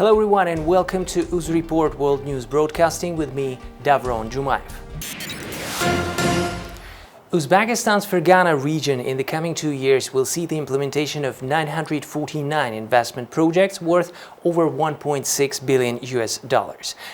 Hello everyone and welcome to UzReport World News Broadcasting with me, Davron Jumayev. Uzbekistan's Fergana region in the coming 2 years will see the implementation of 949 investment projects worth over $1.6 billion.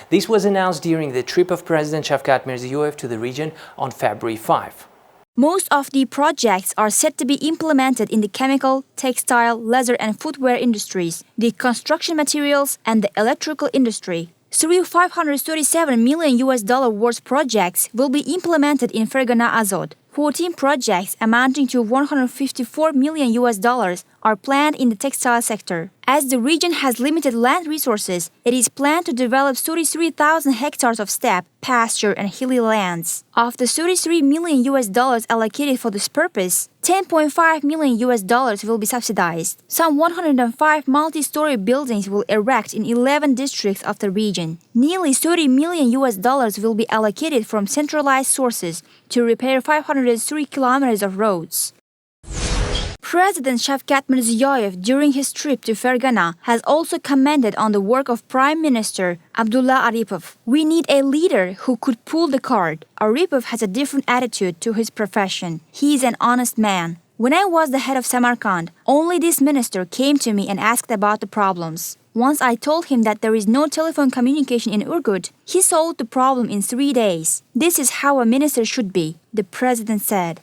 This was announced during the trip of President Shavkat Mirziyoyev to the region on February 5. Most of the projects are set to be implemented in the chemical, textile, leather and footwear industries, the construction materials and the electrical industry. $537 million worth projects will be implemented in Fergana Azot. 14 projects amounting to $154 million are planned in the textile sector. As the region has limited land resources, it is planned to develop 33,000 hectares of steppe, pasture, and hilly lands. Of the $33 million allocated for this purpose, $10.5 million will be subsidized. Some 105 multi-story buildings will erect in 11 districts of the region. Nearly $30 million will be allocated from centralized sources to repair 503 kilometers of roads. President Shavkat Mirziyoyev, during his trip to Fergana, has also commented on the work of Prime Minister Abdulla Aripov. We need a leader who could pull the cart. Aripov has a different attitude to his profession. He is an honest man. When I was the head of Samarkand, only this minister came to me and asked about the problems. Once I told him that there is no telephone communication in Urgut, he solved the problem in 3 days. This is how a minister should be, the president said.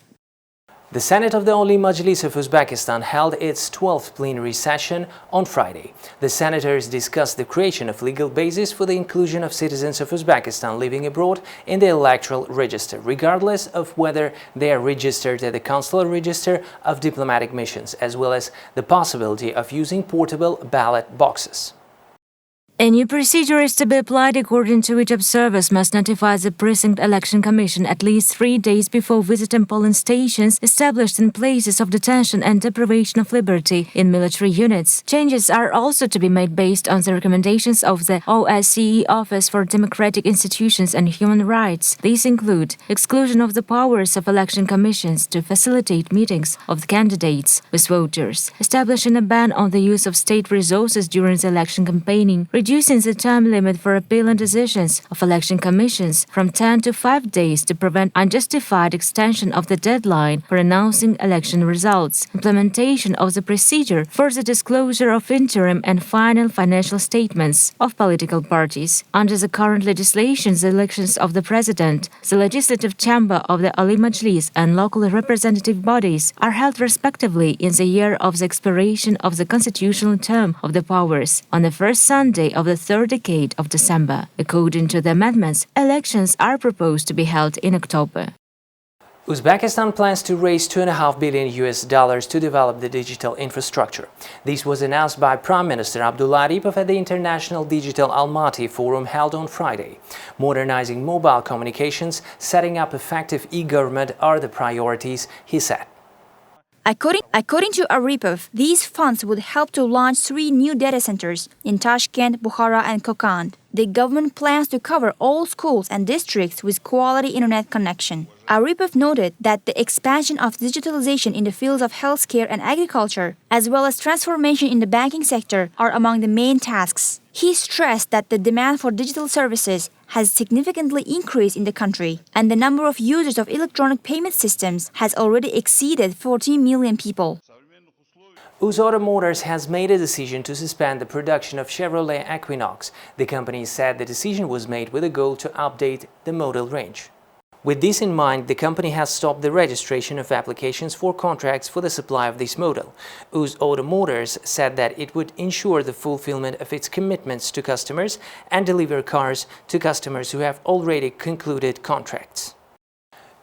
The Senate of the Only Majlis of Uzbekistan held its 12th plenary session on Friday. The senators discussed the creation of legal basis for the inclusion of citizens of Uzbekistan living abroad in the electoral register, regardless of whether they are registered at the consular register of diplomatic missions, as well as the possibility of using portable ballot boxes. A new procedure is to be applied according to which observers must notify the Precinct Election Commission at least 3 days before visiting polling stations established in places of detention and deprivation of liberty in military units. Changes are also to be made based on the recommendations of the OSCE Office for Democratic Institutions and Human Rights. These include exclusion of the powers of election commissions to facilitate meetings of the candidates with voters, establishing a ban on the use of state resources during the election campaigning, reducing the time limit for appealing decisions of election commissions from 10 to 5 days to prevent unjustified extension of the deadline for announcing election results, implementation of the procedure for the disclosure of interim and final financial statements of political parties. Under the current legislation, the elections of the President, the Legislative Chamber of the Ali Majlis and local representative bodies are held respectively in the year of the expiration of the constitutional term of the powers on the first Sunday of the third decade of December. According to the amendments, elections are proposed to be held in October. Uzbekistan plans to raise $2.5 billion to develop the digital infrastructure. This was announced by Prime Minister Abdulla Aripov at the International Digital Almaty Forum held on Friday. Modernizing mobile communications, setting up effective e-government are the priorities, he said. According to Aripov, these funds would help to launch 3 new data centers in Tashkent, Bukhara and Kokand. The government plans to cover all schools and districts with quality internet connection. Aripov noted that the expansion of digitalization in the fields of healthcare and agriculture, as well as transformation in the banking sector, are among the main tasks. He stressed that the demand for digital services has significantly increased in the country, and the number of users of electronic payment systems has already exceeded 14 million people. Uzauto Motors has made a decision to suspend the production of Chevrolet Equinox. The company said the decision was made with a goal to update the model range. With this in mind, the company has stopped the registration of applications for contracts for the supply of this model. Uzauto Motors said that it would ensure the fulfillment of its commitments to customers and deliver cars to customers who have already concluded contracts.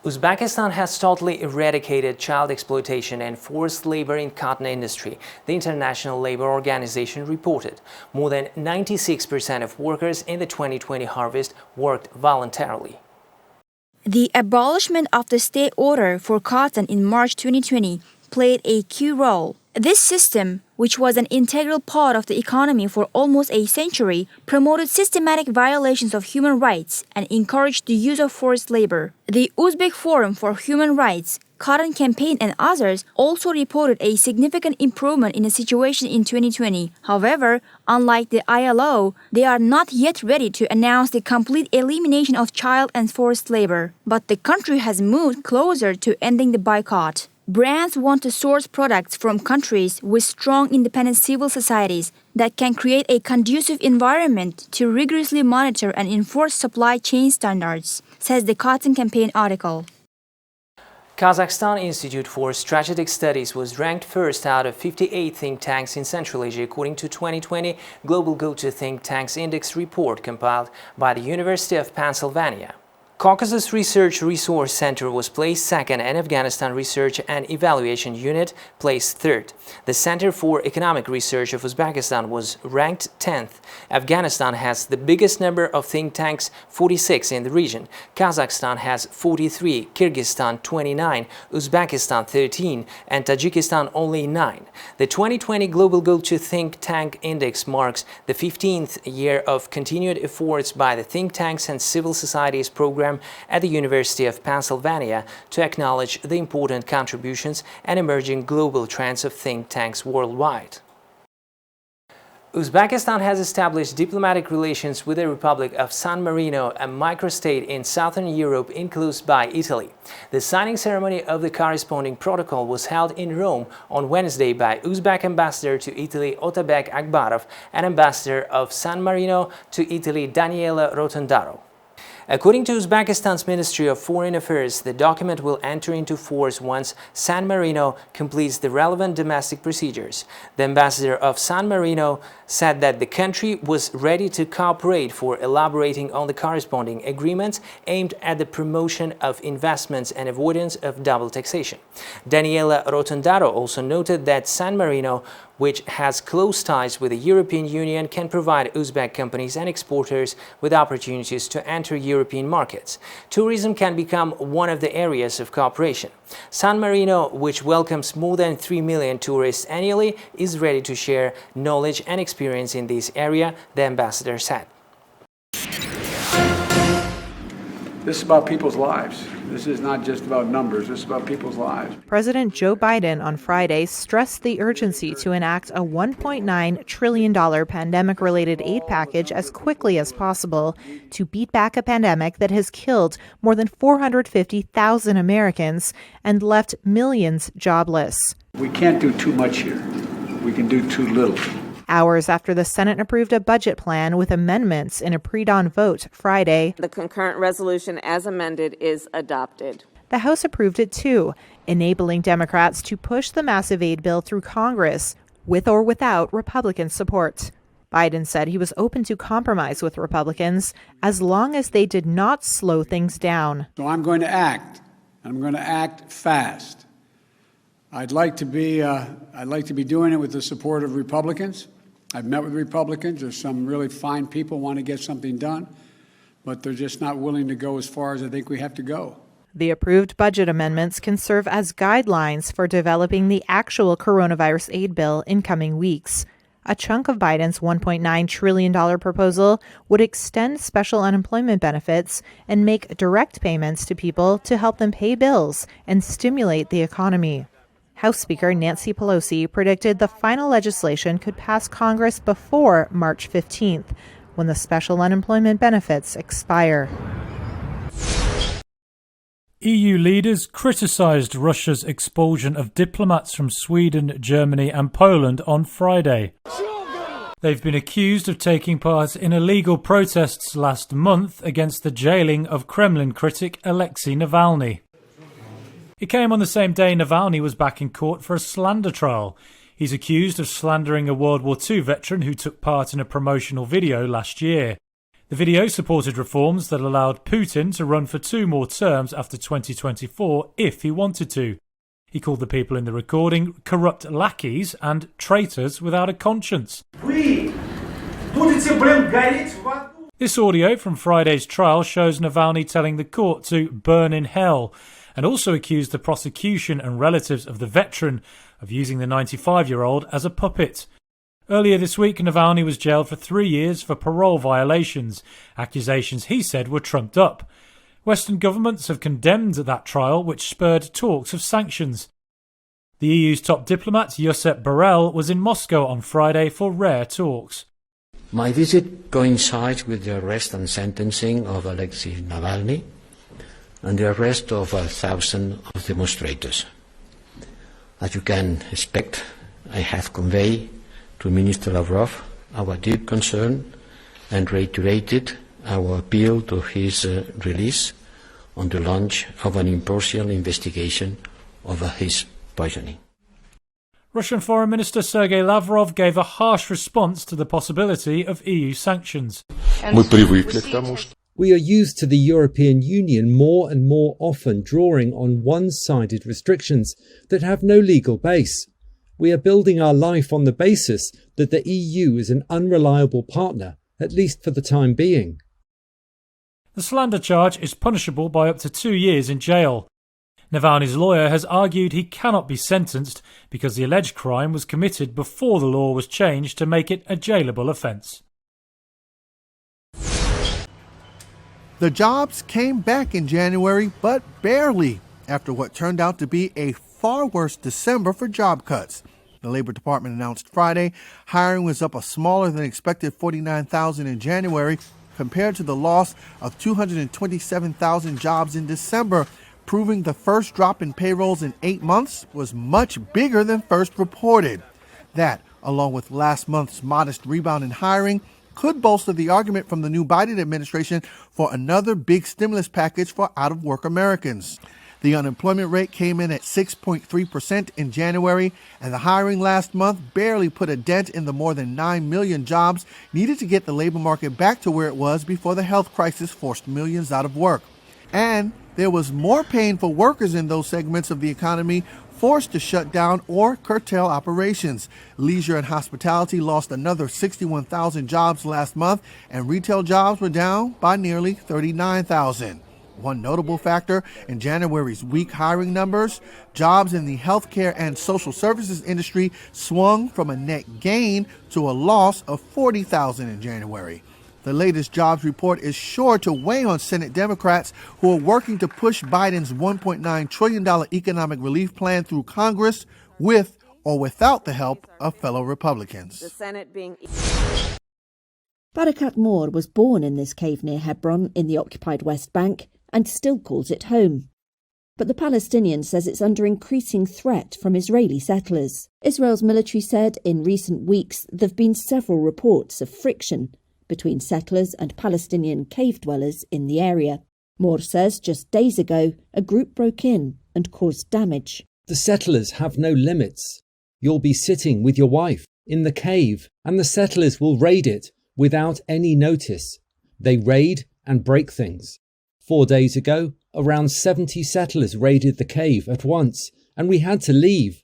Uzbekistan has totally eradicated child exploitation and forced labor in cotton industry, the International Labour Organization reported. More than 96% of workers in the 2020 harvest worked voluntarily. The abolishment of the state order for cotton in March 2020 played a key role. This system, which was an integral part of the economy for almost a century, promoted systematic violations of human rights and encouraged the use of forced labor. The Uzbek Forum for Human Rights, Cotton Campaign and others also reported a significant improvement in the situation in 2020. However, unlike the ILO, they are not yet ready to announce the complete elimination of child and forced labor. But the country has moved closer to ending the boycott. Brands want to source products from countries with strong independent civil societies that can create a conducive environment to rigorously monitor and enforce supply chain standards, says the Cotton Campaign article. Kazakhstan Institute for Strategic Studies was ranked first out of 58 think tanks in Central Asia according to 2020 Global Go-To Think Tanks Index report compiled by the University of Pennsylvania. Caucasus Research Resource Center was placed second and Afghanistan Research and Evaluation Unit placed third. The Center for Economic Research of Uzbekistan was ranked 10th. Afghanistan has the biggest number of think tanks, 46 in the region. Kazakhstan has 43, Kyrgyzstan 29, Uzbekistan 13, and Tajikistan only 9. The 2020 Global Go-To Think Tank Index marks the 15th year of continued efforts by the think tanks and civil societies program at the University of Pennsylvania to acknowledge the important contributions and emerging global trends of think tanks worldwide. Uzbekistan has established diplomatic relations with the Republic of San Marino, a microstate in southern Europe enclosed by Italy. The signing ceremony of the corresponding protocol was held in Rome on Wednesday by Uzbek ambassador to Italy Otabek Akbarov and ambassador of San Marino to Italy Daniele Rotondaro. According to Uzbekistan's Ministry of Foreign Affairs, the document will enter into force once San Marino completes the relevant domestic procedures. The ambassador of San Marino said that the country was ready to cooperate for elaborating on the corresponding agreements aimed at the promotion of investments and avoidance of double taxation. Daniele Rotondaro also noted that San Marino, which has close ties with the European Union, can provide Uzbek companies and exporters with opportunities to enter European markets. Tourism can become one of the areas of cooperation. San Marino, which welcomes more than 3 million tourists annually, is ready to share knowledge and experience in this area, the ambassador said. This is about people's lives. This is not just about numbers. This is about people's lives. President Joe Biden on Friday stressed the urgency to enact a $1.9 trillion pandemic-related aid package as quickly as possible to beat back a pandemic that has killed more than 450,000 Americans and left millions jobless. We can't do too much here. We can do too little. Hours after the Senate approved a budget plan with amendments in a pre-dawn vote Friday, the concurrent resolution as amended is adopted. The House approved it too, enabling Democrats to push the massive aid bill through Congress, with or without Republican support. Biden said he was open to compromise with Republicans as long as they did not slow things down. So I'm going to act. I'm going to act fast. I'd like to be doing it with the support of Republicans. I've met with Republicans. There's some really fine people who want to get something done, but they're just not willing to go as far as I think we have to go. The approved budget amendments can serve as guidelines for developing the actual coronavirus aid bill in coming weeks. A chunk of Biden's $1.9 trillion proposal would extend special unemployment benefits and make direct payments to people to help them pay bills and stimulate the economy. House Speaker Nancy Pelosi predicted the final legislation could pass Congress before March 15th, when the special unemployment benefits expire. EU leaders criticised Russia's expulsion of diplomats from Sweden, Germany and Poland on Friday. They've been accused of taking part in illegal protests last month against the jailing of Kremlin critic Alexei Navalny. It came on the same day Navalny was back in court for a slander trial. He's accused of slandering a World War II veteran who took part in a promotional video last year. The video supported reforms that allowed Putin to run for 2 more terms after 2024 if he wanted to. He called the people in the recording corrupt lackeys and traitors without a conscience. This audio from Friday's trial shows Navalny telling the court to burn in hell, and also accused the prosecution and relatives of the veteran of using the 95-year-old as a puppet. Earlier this week, Navalny was jailed for 3 years for parole violations, accusations he said were trumped up. Western governments have condemned that trial, which spurred talks of sanctions. The EU's top diplomat, Josep Borrell, was in Moscow on Friday for rare talks. My visit coincides with the arrest and sentencing of Alexei Navalny and the arrest of 1,000 of demonstrators. As you can expect, I have conveyed to Minister Lavrov our deep concern and reiterated our appeal to his release on the launch of an impartial investigation over his poisoning. Russian Foreign Minister Sergei Lavrov gave a harsh response to the possibility of EU sanctions. We are used to the European Union more and more often drawing on one-sided restrictions that have no legal base. We are building our life on the basis that the EU is an unreliable partner, at least for the time being. The slander charge is punishable by up to 2 years in jail. Navalny's lawyer has argued he cannot be sentenced because the alleged crime was committed before the law was changed to make it a jailable offence. The jobs came back in January, but barely, after what turned out to be a far worse December for job cuts. The Labor Department announced Friday hiring was up a smaller than expected 49,000 in January compared to the loss of 227,000 jobs in December, proving the first drop in payrolls in 8 months was much bigger than first reported. That, along with last month's modest rebound in hiring, could bolster the argument from the new Biden administration for another big stimulus package for out-of-work Americans. The unemployment rate came in at 6.3% in January, and the hiring last month barely put a dent in the more than 9 million jobs needed to get the labor market back to where it was before the health crisis forced millions out of work. And there was more pain for workers in those segments of the economy forced to shut down or curtail operations. Leisure and hospitality lost another 61,000 jobs last month, and retail jobs were down by nearly 39,000. One notable factor in January's weak hiring numbers, jobs in the healthcare and social services industry swung from a net gain to a loss of 40,000 in January. The latest jobs report is sure to weigh on Senate Democrats who are working to push Biden's $1.9 trillion economic relief plan through Congress with or without the help of fellow Republicans. The Senate being... Barakat Moore was born in this cave near Hebron in the occupied West Bank and still calls it home. But the Palestinian says it's under increasing threat from Israeli settlers. Israel's military said in recent weeks there have been several reports of friction between settlers and Palestinian cave dwellers in the area. Moore says just days ago, a group broke in and caused damage. The settlers have no limits. You'll be sitting with your wife in the cave, and the settlers will raid it without any notice. They raid and break things. 4 days ago, around 70 settlers raided the cave at once, and we had to leave.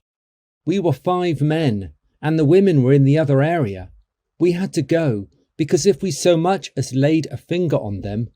We were 5 men, and the women were in the other area. We had to go, because if we so much as laid a finger on them,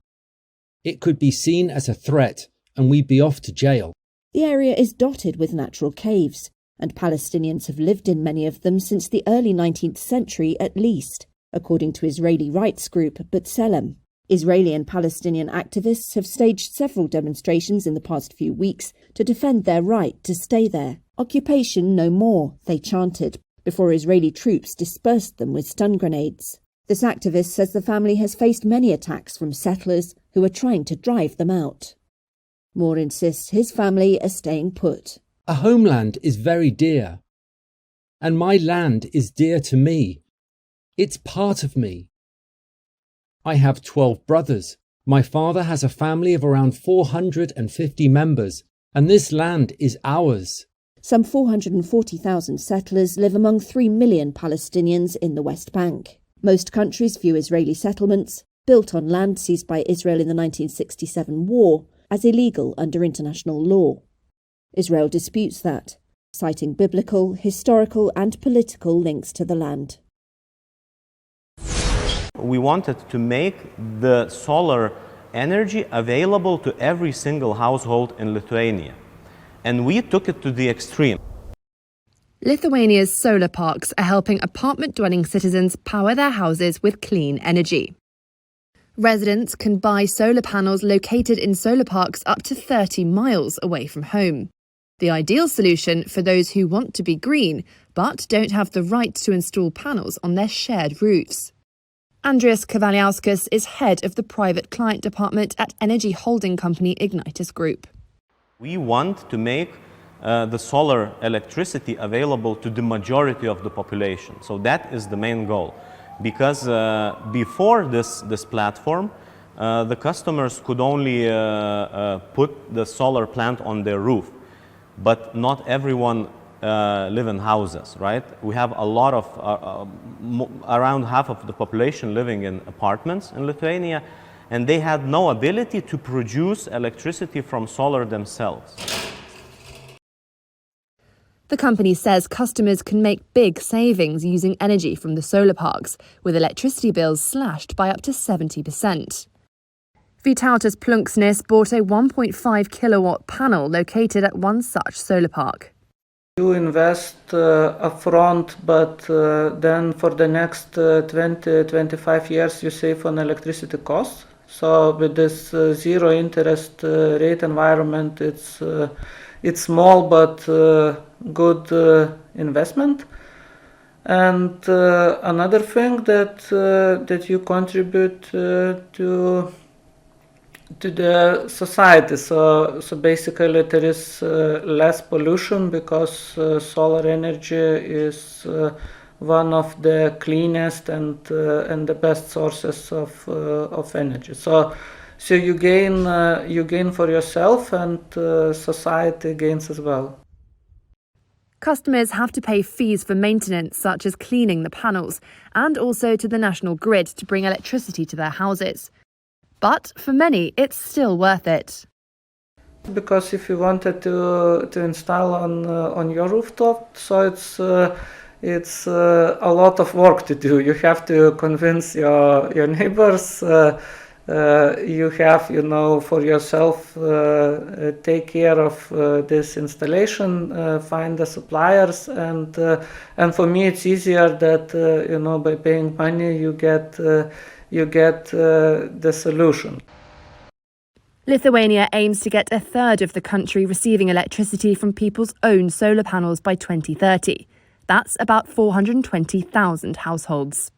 it could be seen as a threat and we'd be off to jail. The area is dotted with natural caves, and Palestinians have lived in many of them since the early 19th century at least, according to Israeli rights group B'Tselem. Israeli and Palestinian activists have staged several demonstrations in the past few weeks to defend their right to stay there. Occupation no more, they chanted, before Israeli troops dispersed them with stun grenades. This activist says the family has faced many attacks from settlers who are trying to drive them out. Moore insists his family are staying put. A homeland is very dear, and my land is dear to me. It's part of me. I have 12 brothers. My father has a family of around 450 members, and this land is ours. Some 440,000 settlers live among 3 million Palestinians in the West Bank. Most countries view Israeli settlements, built on land seized by Israel in the 1967 war, as illegal under international law. Israel disputes that, citing biblical, historical and political links to the land. We wanted to make the solar energy available to every single household in Lithuania, and we took it to the extreme. Lithuania's solar parks are helping apartment-dwelling citizens power their houses with clean energy. Residents can buy solar panels located in solar parks up to 30 miles away from home. The ideal solution for those who want to be green but don't have the right to install panels on their shared roofs. Andrius Kavaliauskas is head of the private client department at energy holding company Ignitis Group. We want to make the solar electricity available to the majority of the population. So that is the main goal. Because before this platform, the customers could only put the solar plant on their roof. But not everyone live in houses, right? We have a lot of, around half of the population living in apartments in Lithuania, and they had no ability to produce electricity from solar themselves. The company says customers can make big savings using energy from the solar parks, with electricity bills slashed by up to 70%. Vytautas Plunksnis bought a 1.5 kilowatt panel located at one such solar park. You invest upfront, but then for the next 20-25 years you save on electricity costs. So with this zero interest rate environment, it's small but good investment. And another thing that you contribute to the society. So basically there is less pollution because solar energy is one of the cleanest and the best sources of energy. So you gain for yourself, and society gains as well. Customers have to pay fees for maintenance, such as cleaning the panels, and also to the national grid to bring electricity to their houses. But for many, it's still worth it. Because if you wanted to install on your rooftop, so it's a lot of work to do. You have to convince your neighbors. You have, for yourself, take care of this installation, find the suppliers, and for me it's easier that by paying money you get the solution. Lithuania aims to get a third of the country receiving electricity from people's own solar panels by 2030. That's about 420,000 households.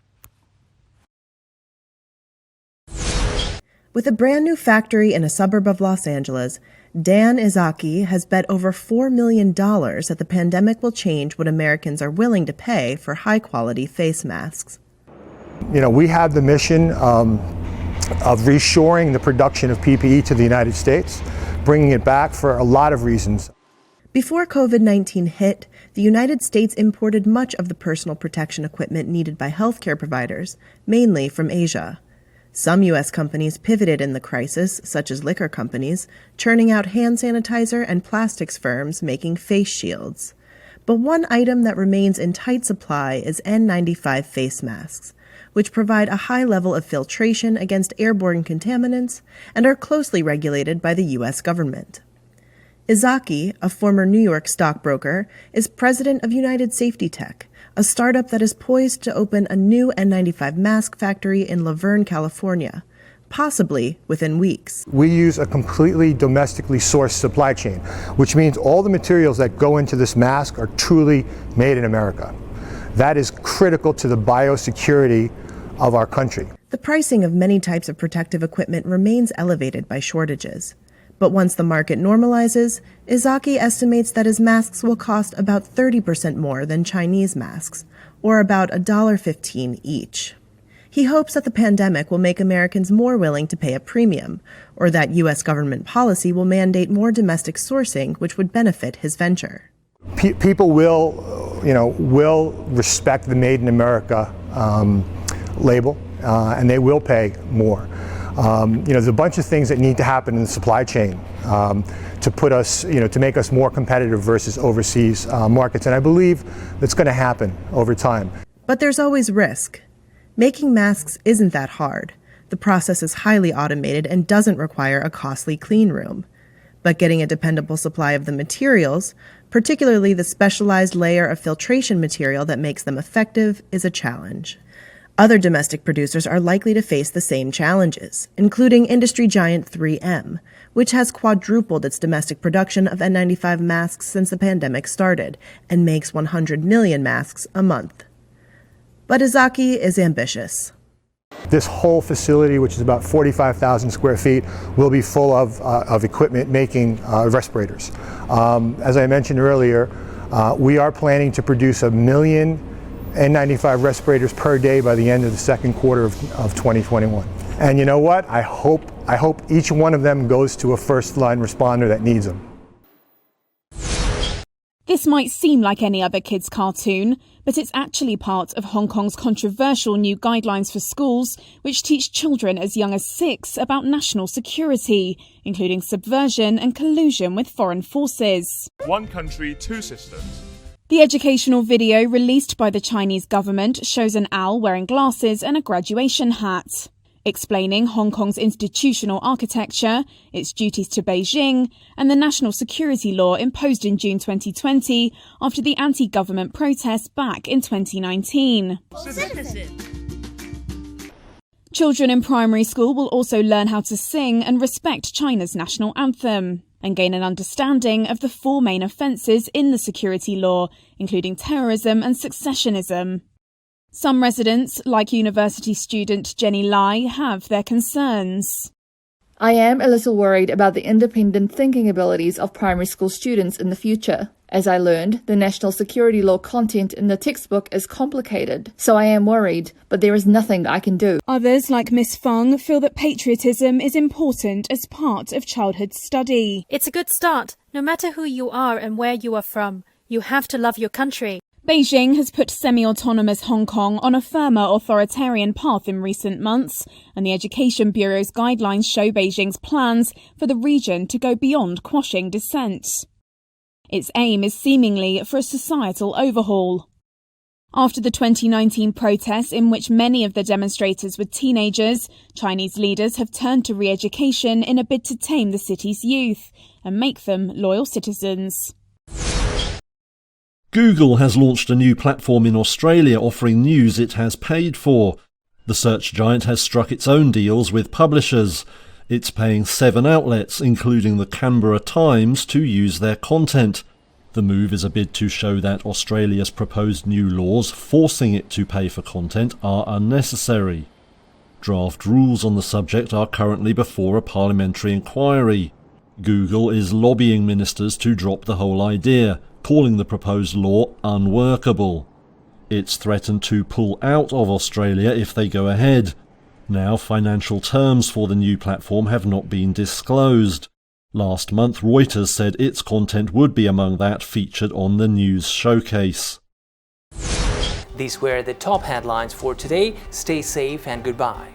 With a brand new factory in a suburb of Los Angeles, Dan Izaki has bet over $4 million that the pandemic will change what Americans are willing to pay for high-quality face masks. We have the mission of reshoring the production of PPE to the United States, bringing it back for a lot of reasons. Before COVID-19 hit, the United States imported much of the personal protection equipment needed by healthcare providers, mainly from Asia. Some U.S. companies pivoted in the crisis, such as liquor companies, churning out hand sanitizer, and plastics firms making face shields. But one item that remains in tight supply is N95 face masks, which provide a high level of filtration against airborne contaminants and are closely regulated by the U.S. government. Izaki, a former New York stockbroker, is president of United Safety Tech, a startup that is poised to open a new N95 mask factory in Laverne, California, possibly within weeks. We use a completely domestically sourced supply chain, which means all the materials that go into this mask are truly made in America. That is critical to the biosecurity of our country. The pricing of many types of protective equipment remains elevated by shortages. But once the market normalizes, Izaki estimates that his masks will cost about 30% more than Chinese masks, or about $1.15 each. He hopes that the pandemic will make Americans more willing to pay a premium, or that U.S. government policy will mandate more domestic sourcing, which would benefit his venture. People will respect the Made in America label, and they will pay more. There's a bunch of things that need to happen in the supply chain to put us, to make us more competitive versus overseas markets. And I believe that's going to happen over time. But there's always risk. Making masks isn't that hard. The process is highly automated and doesn't require a costly clean room. But getting a dependable supply of the materials, Particularly the specialized layer of filtration material that makes them effective is a challenge. Other domestic producers are likely to face the same challenges, including industry giant 3M, which has quadrupled its domestic production of N95 masks since the pandemic started and makes 100 million masks a month. But Izaki is ambitious. This whole facility, which is about 45,000 square feet, will be full of equipment making respirators. As I mentioned earlier, we are planning to produce 1 million N95 respirators per day by the end of the second quarter of 2021. And you know what? I hope each one of them goes to a first-line responder that needs them. This might seem like any other kids' cartoon, but it's actually part of Hong Kong's controversial new guidelines for schools, which teach children as young as 6 about national security, including subversion and collusion with foreign forces. One country, two systems. The educational video released by the Chinese government shows an owl wearing glasses and a graduation hat, explaining Hong Kong's institutional architecture, its duties to Beijing, and the national security law imposed in June 2020 after the anti-government protests back in 2019. Children in primary school will also learn how to sing and respect China's national anthem, and gain an understanding of the 4 main offences in the security law, including terrorism and secessionism. Some residents, like university student Jenny Lai, have their concerns. I am a little worried about the independent thinking abilities of primary school students in the future. As I learned, the national security law content in the textbook is complicated, so I am worried, but there is nothing I can do. Others, like Miss Fung, feel that patriotism is important as part of childhood study. It's a good start. No matter who you are and where you are from, you have to love your country. Beijing has put semi-autonomous Hong Kong on a firmer authoritarian path in recent months, and the Education Bureau's guidelines show Beijing's plans for the region to go beyond quashing dissent. Its aim is seemingly for a societal overhaul. After the 2019 protests, in which many of the demonstrators were teenagers, Chinese leaders have turned to re-education in a bid to tame the city's youth and make them loyal citizens. Google has launched a new platform in Australia offering news it has paid for. The search giant has struck its own deals with publishers. It's paying 7 outlets, including the Canberra Times, to use their content. The move is a bid to show that Australia's proposed new laws forcing it to pay for content are unnecessary. Draft rules on the subject are currently before a parliamentary inquiry. Google is lobbying ministers to drop the whole idea, calling the proposed law unworkable. It's threatened to pull out of Australia if they go ahead. Now, financial terms for the new platform have not been disclosed. Last month, Reuters said its content would be among that featured on the news showcase. These were the top headlines for today. Stay safe and goodbye.